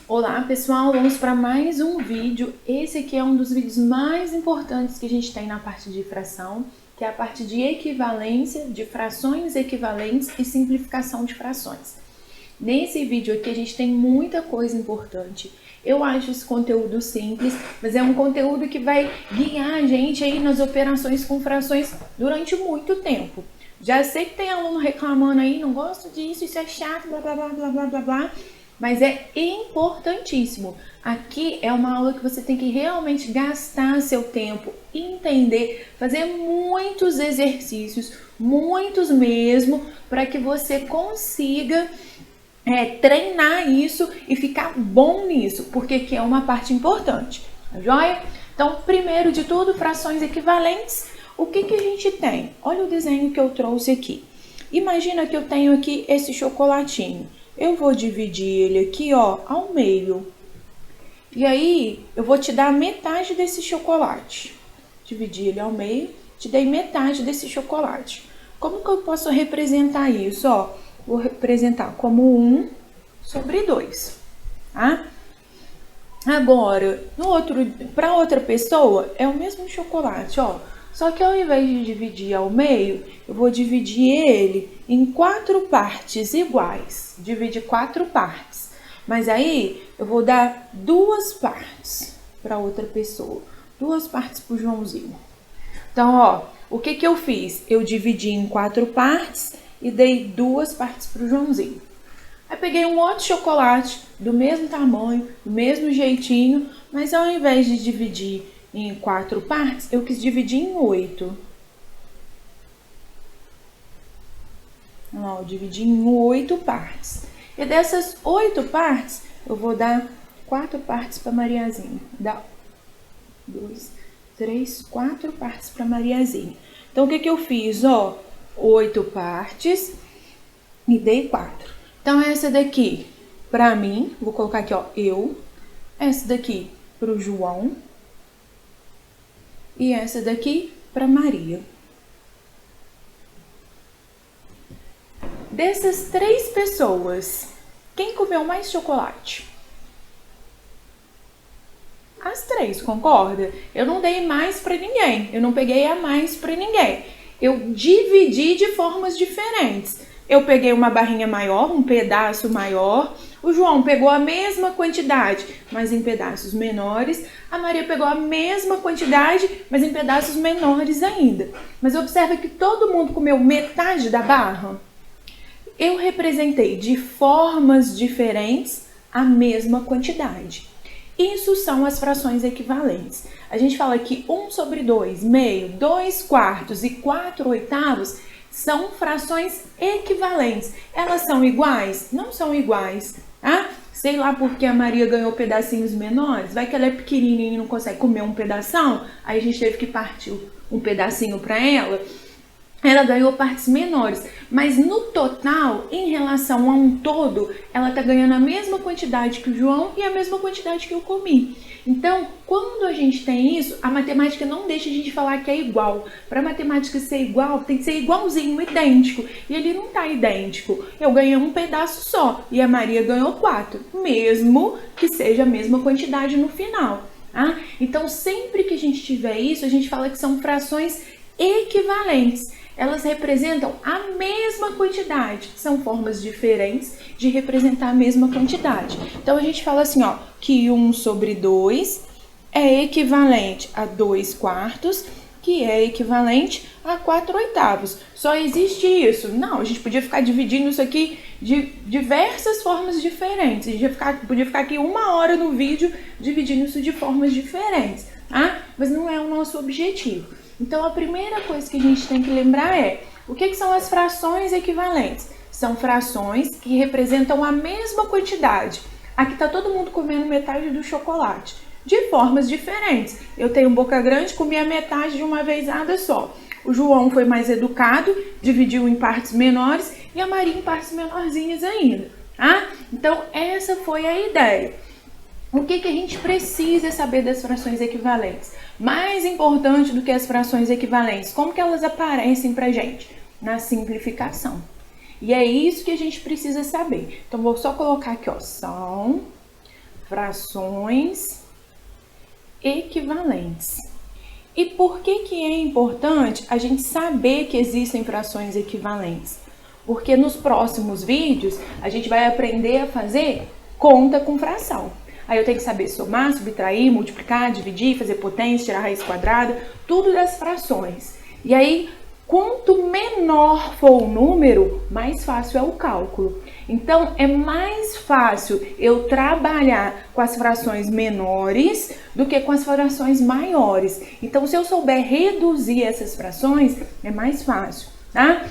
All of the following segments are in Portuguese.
Olá pessoal, vamos para mais um vídeo. Esse aqui é um dos vídeos mais importantes que a gente tem na parte de fração, que é a parte de equivalência, de frações equivalentes e simplificação de frações. Nesse vídeo aqui a gente tem muita coisa importante. Eu acho esse conteúdo simples, mas é um conteúdo que vai guiar a gente aí nas operações com frações durante muito tempo. Já sei que tem aluno reclamando aí, não gosto disso, isso é chato, blá blá blá blá blá blá blá. Mas é importantíssimo. Aqui é uma aula que você tem que realmente gastar seu tempo, entender, fazer muitos exercícios, muitos mesmo, para que você consiga treinar isso e ficar bom nisso, porque aqui é uma parte importante, tá joia? Então, primeiro de tudo, frações equivalentes. O que a gente tem? Olha o desenho que eu trouxe aqui. Imagina que eu tenho aqui esse chocolatinho. Eu vou dividir ele aqui, ó, ao meio. E aí, eu vou te dar metade desse chocolate. Dividir ele ao meio, te dei metade desse chocolate. Como que eu posso representar isso, ó? Vou representar como 1 sobre 2, tá? Agora, para outra pessoa, é o mesmo chocolate, ó. Só que ao invés de dividir ao meio, eu vou dividir ele em 4 partes iguais. Dividir 4 partes. Mas aí, eu vou dar 2 partes para outra pessoa. 2 partes para o Joãozinho. Então, ó, o que eu fiz? Eu dividi em 4 partes e dei 2 partes para o Joãozinho. Aí peguei um outro chocolate do mesmo tamanho, do mesmo jeitinho, mas ao invés de dividir em 4 partes, eu quis dividir em 8. Ó, eu dividi em 8 partes. E dessas 8 partes, eu vou dar 4 partes para Mariazinha. Dá 2, 3, 4 partes para Mariazinha. Então, o que eu fiz? Ó, 8 partes e dei 4. Então, essa daqui para mim, vou colocar aqui, ó, eu. Essa daqui para o João. E essa daqui para Maria. Dessas 3 pessoas, quem comeu mais chocolate? As 3, concorda? Eu não dei mais para ninguém, eu não peguei a mais para ninguém. Eu dividi de formas diferentes. Eu peguei uma barrinha maior, um pedaço maior. O João pegou a mesma quantidade, mas em pedaços menores. A Maria pegou a mesma quantidade, mas em pedaços menores ainda. Mas observa que todo mundo comeu metade da barra. Eu representei de formas diferentes a mesma quantidade. Isso são as frações equivalentes. A gente fala que 1 sobre 2, meio, 2 quartos e 4 oitavos são frações equivalentes. Elas são iguais? Não são iguais, tá? Sei lá porque a Maria ganhou pedacinhos menores. Vai que ela é pequenininha e não consegue comer um pedação. Aí a gente teve que partir um pedacinho para ela. Ela ganhou partes menores, mas no total, em relação a um todo, ela tá ganhando a mesma quantidade que o João e a mesma quantidade que eu comi. Então, quando a gente tem isso, a matemática não deixa a gente falar que é igual. Para a matemática ser igual, tem que ser igualzinho, idêntico. E ele não tá idêntico. Eu ganhei um pedaço só e a Maria ganhou 4, mesmo que seja a mesma quantidade no final. Tá? Então, sempre que a gente tiver isso, a gente fala que são frações equivalentes. Elas representam a mesma quantidade. São formas diferentes de representar a mesma quantidade. Então, a gente fala assim, ó, que 1 sobre 2 é equivalente a 2 quartos, que é equivalente a 4 oitavos. Só existe isso? Não, a gente podia ficar dividindo isso aqui de diversas formas diferentes. A gente podia ficar aqui 1 hora no vídeo dividindo isso de formas diferentes, tá? Mas não é o nosso objetivo. Então, a primeira coisa que a gente tem que lembrar é, o que são as frações equivalentes? São frações que representam a mesma quantidade. Aqui está todo mundo comendo metade do chocolate, de formas diferentes. Eu tenho boca grande, comi a metade de uma vezada só. O João foi mais educado, dividiu em partes menores e a Maria em partes menorzinhas ainda. Tá? Então, essa foi a ideia. O que a gente precisa saber das frações equivalentes? Mais importante do que as frações equivalentes, como que elas aparecem pra gente? Na simplificação. E é isso que a gente precisa saber. Então, vou só colocar aqui, ó, são frações equivalentes. E por que que é importante a gente saber que existem frações equivalentes? Porque nos próximos vídeos a gente vai aprender a fazer conta com fração. Aí eu tenho que saber somar, subtrair, multiplicar, dividir, fazer potência, tirar raiz quadrada, tudo das frações. E aí, quanto menor for o número, mais fácil é o cálculo. Então, é mais fácil eu trabalhar com as frações menores do que com as frações maiores. Então, se eu souber reduzir essas frações, é mais fácil, tá?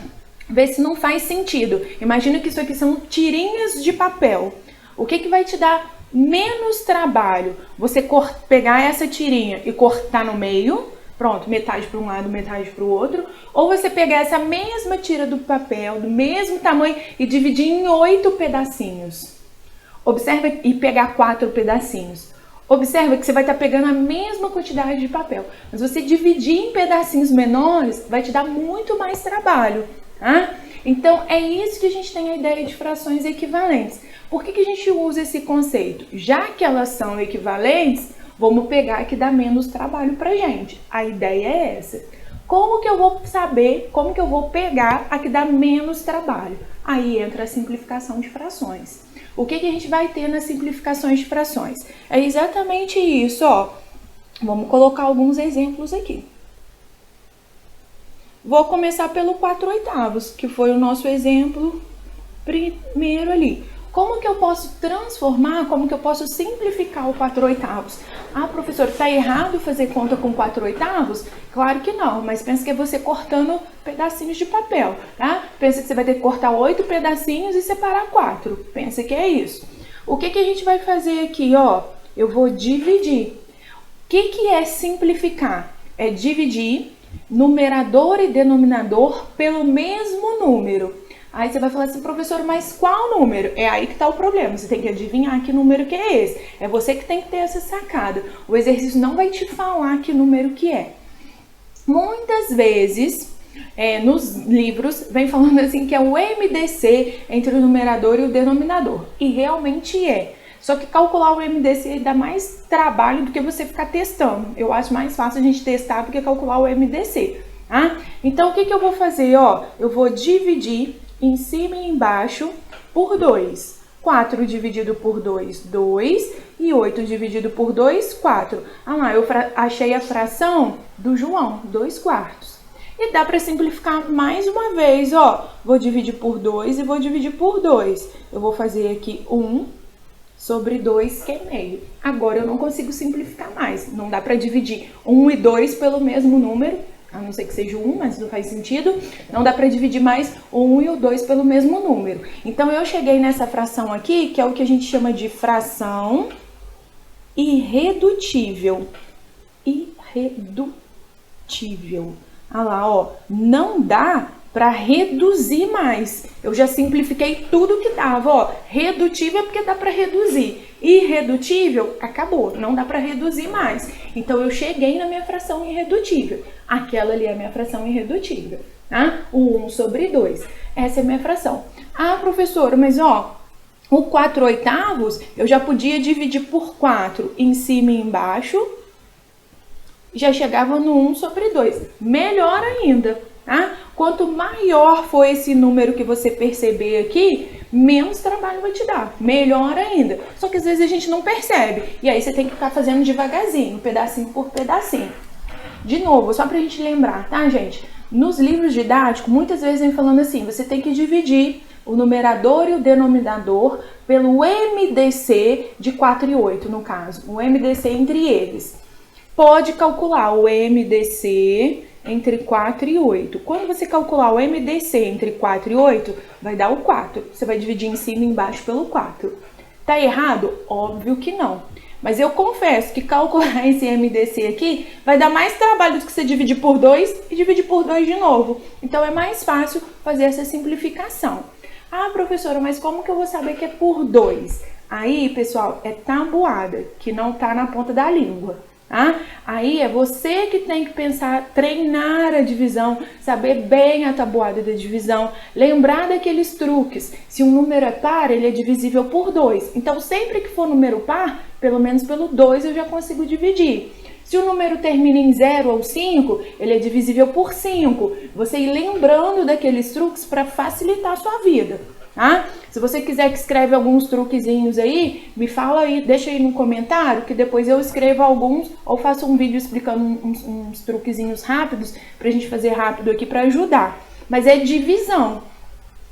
Vê se não faz sentido. Imagina que isso aqui são tirinhas de papel. O que que vai te dar menos trabalho? Você pegar essa tirinha e cortar no meio, pronto, metade para um lado, metade para o outro, ou você pegar essa mesma tira do papel, do mesmo tamanho, e dividir em 8 pedacinhos. Observa e pegar 4 pedacinhos. Observa que você vai estar pegando a mesma quantidade de papel, mas você dividir em pedacinhos menores vai te dar muito mais trabalho, tá? Então, é isso que a gente tem a ideia de frações equivalentes. Por que que a gente usa esse conceito? Já que elas são equivalentes, vamos pegar que dá menos trabalho pra gente. A ideia é essa. Como que eu vou saber, como que eu vou pegar a que dá menos trabalho? Aí entra a simplificação de frações. O que que a gente vai ter nas simplificações de frações? É exatamente isso, ó. Vamos colocar alguns exemplos aqui. Vou começar pelo 4/8, que foi o nosso exemplo primeiro ali. Como que eu posso transformar, como que eu posso simplificar o 4/8? Ah, professor, tá errado fazer conta com 4/8? Claro que não, mas pensa que é você cortando pedacinhos de papel, tá? Pensa que você vai ter que cortar 8 pedacinhos e separar 4. Pensa que é isso. O que que a gente vai fazer aqui, ó? Eu vou dividir. O que que é simplificar? É dividir numerador e denominador pelo mesmo número. Aí você vai falar assim, professor, mas qual número? É aí que está o problema, você tem que adivinhar que número que é esse. É você que tem que ter essa sacada. O exercício não vai te falar que número que é. Muitas vezes, nos livros, vem falando assim que é o MDC entre o numerador e o denominador. E realmente é. Só que calcular o MDC dá mais trabalho do que você ficar testando. Eu acho mais fácil a gente testar do que calcular o MDC. Tá? Então, o que que eu vou fazer? Ó, eu vou dividir em cima e embaixo por 2. 4 dividido por 2, 2. E 8 dividido por 2, 4. Ah lá, eu achei a fração do João, 2/4. E dá para simplificar mais uma vez, ó. Vou dividir por 2 e vou dividir por 2. Eu vou fazer aqui 1 sobre 2, que é meio. Agora eu não consigo simplificar mais. Não dá para dividir 1 e 2 pelo mesmo número, a não ser que seja 1, mas não faz sentido. Não dá para dividir mais o 1 e o 2 pelo mesmo número. Então eu cheguei nessa fração aqui, que é o que a gente chama de fração irredutível. Irredutível. Olha lá, ó. Não dá para reduzir mais. Eu já simplifiquei tudo que dava, ó. Redutível é porque dá para reduzir. Irredutível, acabou, não dá para reduzir mais. Então eu cheguei na minha fração irredutível. Aquela ali é a minha fração irredutível, tá? O 1 sobre 2. Essa é a minha fração. Ah, professora, mas ó, o 4/8 eu já podia dividir por 4 em cima e embaixo. Já chegava no 1 sobre 2. Melhor ainda, tá? Quanto maior for esse número que você perceber aqui, menos trabalho vai te dar. Melhor ainda. Só que às vezes a gente não percebe. E aí você tem que ficar fazendo devagarzinho, pedacinho por pedacinho. De novo, só pra gente lembrar, tá, gente? Nos livros didáticos, muitas vezes vem falando assim, você tem que dividir o numerador e o denominador pelo MDC de 4 e 8, no caso. O MDC entre eles. Pode calcular o MDC entre 4 e 8. Quando você calcular o MDC entre 4 e 8, vai dar o 4. Você vai dividir em cima e embaixo pelo 4. Tá errado? Óbvio que não. Mas eu confesso que calcular esse MDC aqui vai dar mais trabalho do que você dividir por 2 e dividir por 2 de novo. Então é mais fácil fazer essa simplificação. Ah, professora, mas como que eu vou saber que é por 2? Aí, pessoal, é tabuada, que não tá na ponta da língua. Tá? Aí é você que tem que pensar, treinar a divisão, saber bem a tabuada da divisão, lembrar daqueles truques. Se um número é par, ele é divisível por 2. Então, sempre que for número par, pelo menos pelo 2 eu já consigo dividir. Se o número termina em 0 ou 5, ele é divisível por 5. Você ir lembrando daqueles truques para facilitar a sua vida. Tá? Se você quiser que escreva alguns truquezinhos aí, me fala aí, deixa aí no comentário, que depois eu escrevo alguns ou faço um vídeo explicando uns truquezinhos rápidos pra gente fazer rápido aqui para ajudar. Mas é divisão.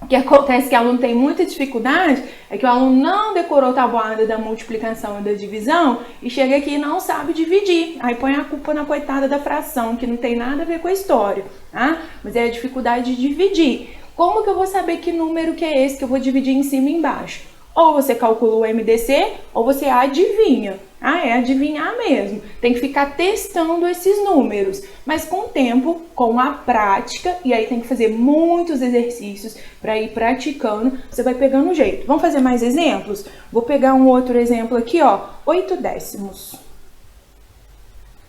O que acontece que o aluno tem muita dificuldade é que o aluno não decorou a tabuada da multiplicação e da divisão e chega aqui e não sabe dividir. Aí põe a culpa na coitada da fração, que não tem nada a ver com a história, tá? Mas é a dificuldade de dividir. Como que eu vou saber que número que é esse que eu vou dividir em cima e embaixo? Ou você calcula o MDC, ou você adivinha. É adivinhar mesmo. Tem que ficar testando esses números. Mas com o tempo, com a prática, e aí tem que fazer muitos exercícios para ir praticando, você vai pegando o jeito. Vamos fazer mais exemplos? Vou pegar um outro exemplo aqui, ó. 8 décimos.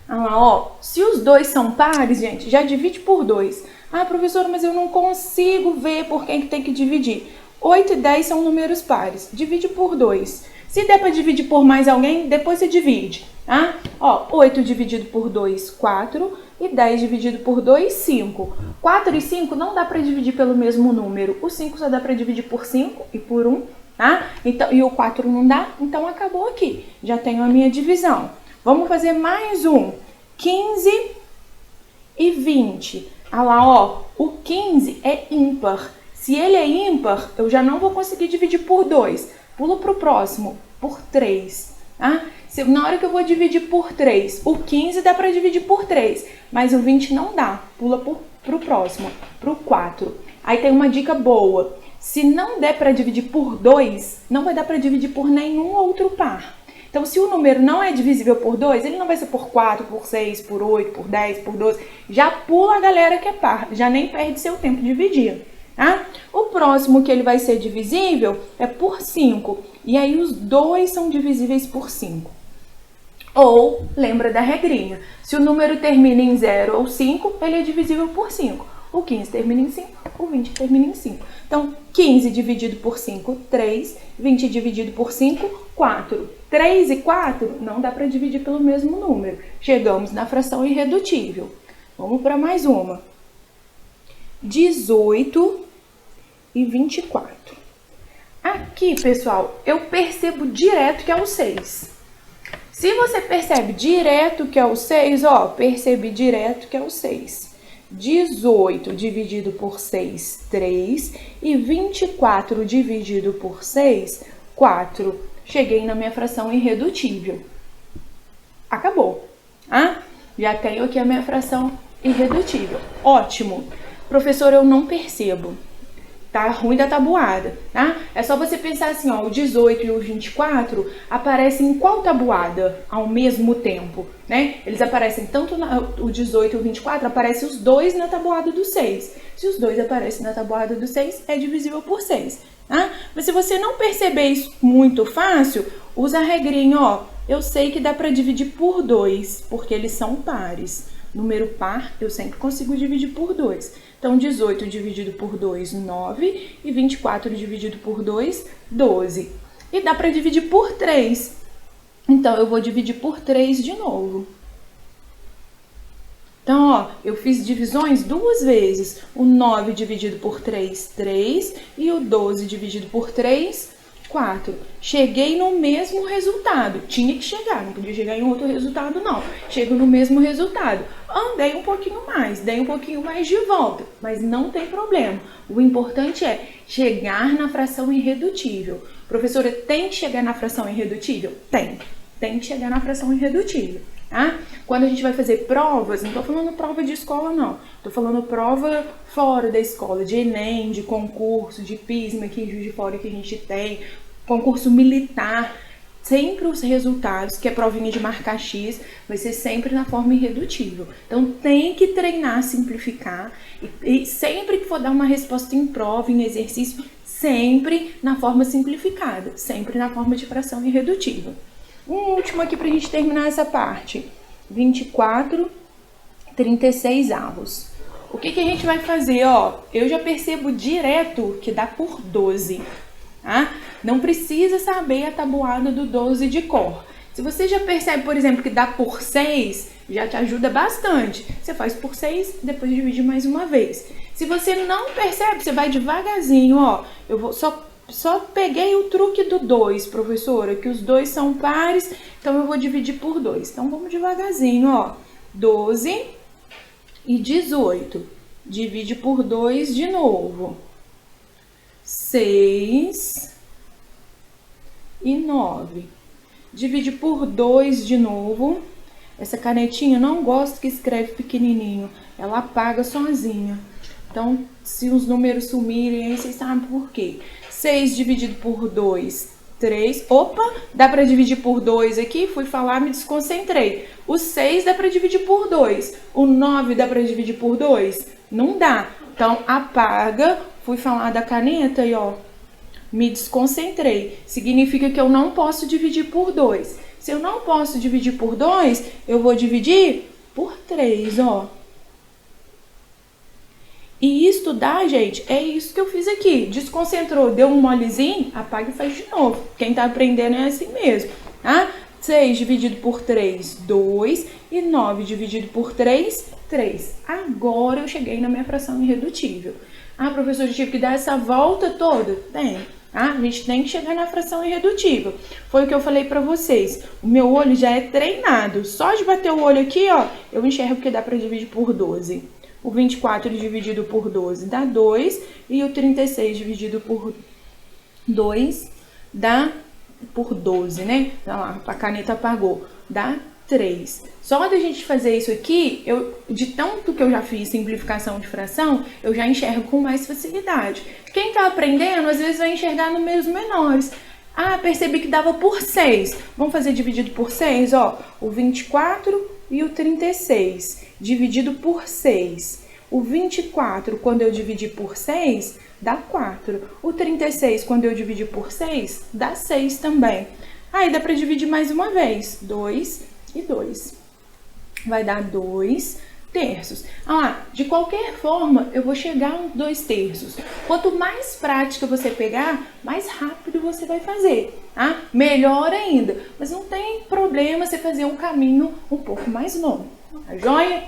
Olha lá, ó. Se os dois são pares, gente, já divide por 2. Professora, mas eu não consigo ver por quem que tem que dividir. 8 e 10 são números pares. Divide por 2. Se der para dividir por mais alguém, depois você divide. Tá? Ó, 8 dividido por 2, 4. E 10 dividido por 2, 5. 4 e 5 não dá para dividir pelo mesmo número. O 5 só dá para dividir por 5 e por 1. Tá? Então, e o 4 não dá, então acabou aqui. Já tenho a minha divisão. Vamos fazer mais um. 15 e 20. Olha lá, ó, o 15 é ímpar. Se ele é ímpar, eu já não vou conseguir dividir por 2. Pula para o próximo, por 3. Tá? Na hora que eu vou dividir por 3, o 15 dá para dividir por 3, mas o 20 não dá. Pula para o próximo, para o 4. Aí tem uma dica boa. Se não der para dividir por 2, não vai dar para dividir por nenhum outro par. Então, se o número não é divisível por 2, ele não vai ser por 4, por 6, por 8, por 10, por 12. Já pula a galera que é par, já nem perde seu tempo dividindo. Tá? O próximo que ele vai ser divisível é por 5. E aí, os dois são divisíveis por 5. Ou, lembra da regrinha, se o número termina em 0 ou 5, ele é divisível por 5. O 15 termina em 5, o 20 termina em 5. Então, 15 dividido por 5, 3. 20 dividido por 5, 4. 3 e 4 não dá para dividir pelo mesmo número. Chegamos na fração irredutível. Vamos para mais uma. 18 e 24. Aqui, pessoal, eu percebo direto que é o 6. Se você percebe direto que é o 6, ó, percebi direto que é o 6. 18 dividido por 6, 3. E 24 dividido por 6, 4. Cheguei na minha fração irredutível. Acabou. Já tenho aqui a minha fração irredutível. Ótimo. Professor, eu não percebo. Tá ruim da tabuada, tá? É só você pensar assim, ó, o 18 e o 24 aparecem em qual tabuada ao mesmo tempo, né? Eles aparecem tanto o 18 e o 24, aparecem os dois na tabuada do 6. Se os dois aparecem na tabuada do 6, é divisível por 6, tá? Mas se você não perceber isso muito fácil, usa a regrinha, ó. Eu sei que dá para dividir por 2, porque eles são pares. Número par, eu sempre consigo dividir por 2. Então, 18 dividido por 2, 9. E 24 dividido por 2, 12. E dá para dividir por 3. Então, eu vou dividir por 3 de novo. Então, ó, eu fiz divisões duas vezes. O 9 dividido por 3, 3. E o 12 dividido por 3, 4. Cheguei no mesmo resultado. Tinha que chegar, não podia chegar em outro resultado, não. Chego no mesmo resultado. Andei um pouquinho mais, dei um pouquinho mais de volta, mas não tem problema. O importante é chegar na fração irredutível. Professora, tem que chegar na fração irredutível? Tem que chegar na fração irredutível. Tá? Quando a gente vai fazer provas, não tô falando prova de escola, não. Tô falando prova fora da escola, de Enem, de concurso, de PISMA aqui em Juiz de Fora que a gente tem, concurso militar. Sempre os resultados, que é provinha de marcar X, vai ser sempre na forma irredutível. Então, tem que treinar, simplificar. E sempre que for dar uma resposta em prova, em exercício, sempre na forma simplificada. Sempre na forma de fração irredutível. Um último aqui pra gente terminar essa parte. 24 36avos. O que a gente vai fazer, ó? Eu já percebo direto que dá por 12, tá? Não precisa saber a tabuada do 12 de cor. Se você já percebe, por exemplo, que dá por 6, já te ajuda bastante. Você faz por 6, depois divide mais uma vez. Se você não percebe, você vai devagarzinho, ó. Eu vou só peguei o truque do 2, professora, que os dois são pares, então eu vou dividir por 2. Então vamos devagarzinho, ó. 12 e 18. Divide por 2 de novo. 6 e 9. Divide por 2 de novo. Essa canetinha eu não gosto que escreve pequenininho. Ela apaga sozinha. Então, se os números sumirem, aí vocês sabem por quê. 6 dividido por 2, 3. Opa, dá para dividir por 2 aqui? Fui falar, me desconcentrei. O 6 dá para dividir por 2. O 9 dá para dividir por 2? Não dá. Então, apaga. Fui falar da caneta e, ó, me desconcentrei. Significa que eu não posso dividir por 2. Se eu não posso dividir por 2, eu vou dividir por 3, ó. E estudar, gente, é isso que eu fiz aqui. Desconcentrou, deu um molezinho, apaga e faz de novo. Quem tá aprendendo é assim mesmo, tá? 6 dividido por 3, 2. E 9 dividido por 3, 3. Agora eu cheguei na minha fração irredutível. Ah, professor, eu tive que dar essa volta toda? Tem. Tá? A gente tem que chegar na fração irredutível. Foi o que eu falei pra vocês. O meu olho já é treinado. Só de bater o olho aqui, ó, eu enxergo que dá pra dividir por 12. O 24 dividido por 12 dá 2. E o 36 dividido por 2 dá por 12, né? Olha lá, a caneta apagou. Dá 3. Só da gente fazer isso aqui, de tanto que eu já fiz simplificação de fração, eu já enxergo com mais facilidade. Quem tá aprendendo, às vezes vai enxergar números menores. Ah, percebi que dava por 6. Vamos fazer dividido por 6, ó. O 24 e o 36, dividido por 6. O 24, quando eu dividir por 6, dá 4. O 36, quando eu dividir por 6, dá 6 também. Aí dá para dividir mais uma vez. 2 e 2. Vai dar 2 terços. Ah, de qualquer forma, eu vou chegar a 2 terços. Quanto mais prática você pegar, mais rápido você vai fazer, tá? Melhor ainda. Mas não tem problema você fazer um caminho um pouco mais longo, tá joia?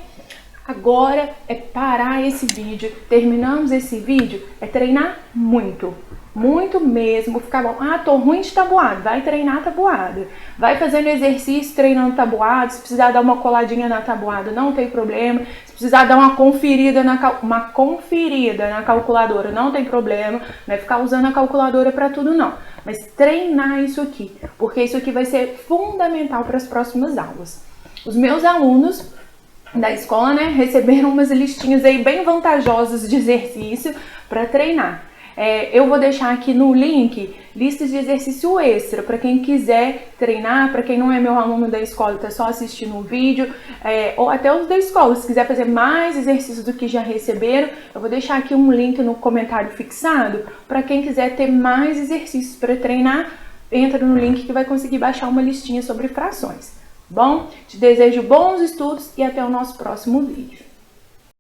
Agora é parar esse vídeo. Terminamos esse vídeo, é treinar muito. Muito mesmo, ficar bom. Ah, tô ruim de tabuada, vai treinar tabuada. Vai fazendo exercício treinando tabuada. Se precisar dar uma coladinha na tabuada, não tem problema. Se precisar dar uma conferida na calculadora, não tem problema. Não é ficar usando a calculadora para tudo, não. Mas treinar isso aqui, porque isso aqui vai ser fundamental para as próximas aulas. Os meus alunos da escola, né, receberam umas listinhas aí bem vantajosas de exercício para treinar. Eu vou deixar aqui no link listas de exercício extra para quem quiser treinar, para quem não é meu aluno da escola, tá só assistindo o vídeo, ou até os da escola, se quiser fazer mais exercícios do que já receberam, eu vou deixar aqui um link no comentário fixado para quem quiser ter mais exercícios para treinar, entra no link que vai conseguir baixar uma listinha sobre frações. Bom, te desejo bons estudos e até o nosso próximo vídeo.